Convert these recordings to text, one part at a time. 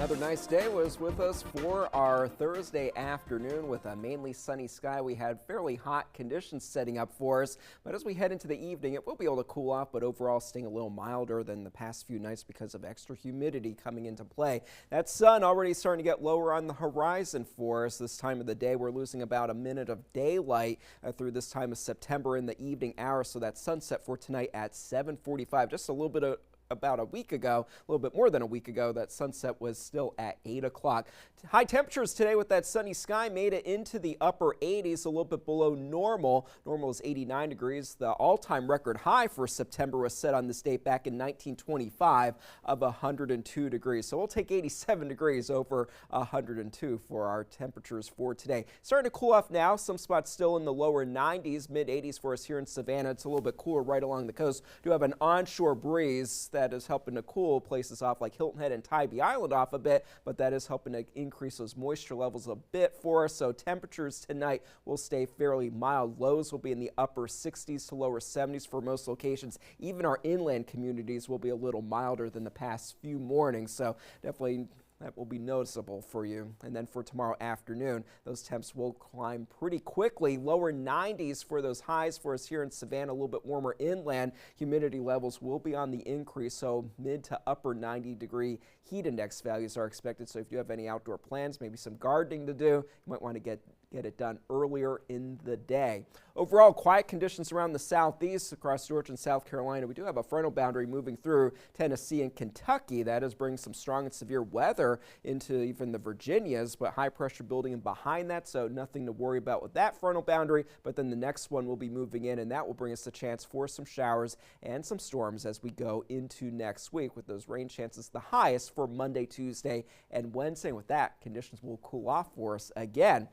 Another nice day was with us for our Thursday afternoon with a mainly sunny sky. We had fairly hot conditions setting up for us, but as we head into the evening, it will be able to cool off, but overall staying a little milder than the past few nights because of extra humidity coming into play. That sun already starting to get lower on the horizon for us this time of the day. We're losing about a minute of daylight through this time of September in the evening hours, so that sunset for tonight at 7:45, just a little bit of about a week ago, a little bit more than a week ago, that sunset was still at 8 o'clock. High temperatures today with that sunny sky made it into the upper 80s, a little bit below normal. Normal is 89 degrees. The all-time record high for September was set on this date back in 1925 of 102 degrees. So we'll take 87 degrees over 102 for our temperatures for today. Starting to cool off now. Some spots still in the lower 90s, mid 80s for us here in Savannah. It's a little bit cooler right along the coast. Do have an onshore breeze that is helping to cool places off like Hilton Head and Tybee Island off a bit, but that is helping to increase those moisture levels a bit for us. So temperatures tonight will stay fairly mild. Lows will be in the upper 60s to lower 70s for most locations. Even our inland communities will be a little milder than the past few mornings. So definitely that will be noticeable for you. And then for tomorrow afternoon, those temps will climb pretty quickly. Lower 90s for those highs for us here in Savannah, a little bit warmer inland. Humidity levels will be on the increase, so mid to upper 90-degree heat index values are expected. So if you have any outdoor plans, maybe some gardening to do, you might want to get it done earlier in the day. Overall, quiet conditions around the southeast across Georgia and South Carolina. We do have a frontal boundary moving through Tennessee and Kentucky. That is bringing some strong and severe weather into even the Virginias, but high pressure building in behind that, so nothing to worry about with that frontal boundary. But then the next one will be moving in, and that will bring us a chance for some showers and some storms as we go into next week, with those rain chances the highest for Monday, Tuesday, and Wednesday. And with that, conditions will cool off for us again.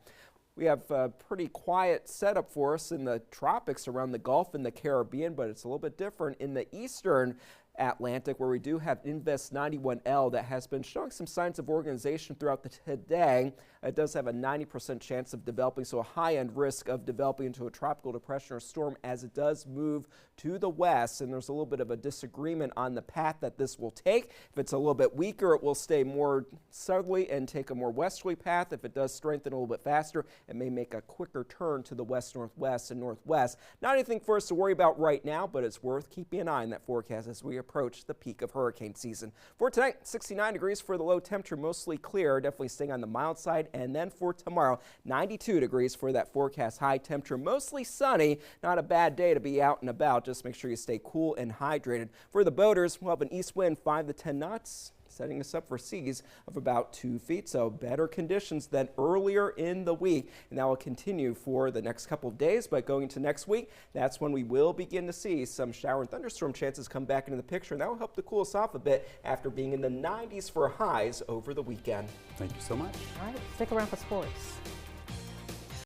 We have a pretty quiet setup for us in the tropics around the Gulf and the Caribbean, but it's a little bit different in the eastern Atlantic, where we do have Invest 91L that has been showing some signs of organization throughout the day. It does have a 90% chance of developing, so a high-end risk of developing into a tropical depression or storm as it does move to the west. And there's a little bit of a disagreement on the path that this will take. If it's a little bit weaker, it will stay more southerly and take a more westerly path. If it does strengthen a little bit faster, it may make a quicker turn to the west-northwest and northwest. Not anything for us to worry about right now, but it's worth keeping an eye on that forecast as we approach the peak of hurricane season. For tonight, 69 degrees for the low temperature, mostly clear, definitely staying on the mild side. And then for tomorrow, 92 degrees for that forecast high temperature, mostly sunny. Not a bad day to be out and about. Just make sure you stay cool and hydrated. For the boaters, we'll have an east wind 5 to 10 knots. Setting us up for seas of about 2 feet, so better conditions than earlier in the week, and that will continue for the next couple of days. But going into next week, that's when we will begin to see some shower and thunderstorm chances come back into the picture, and that will help to cool us off a bit after being in the 90s for highs over the weekend. Thank you so much. All right, stick around for sports.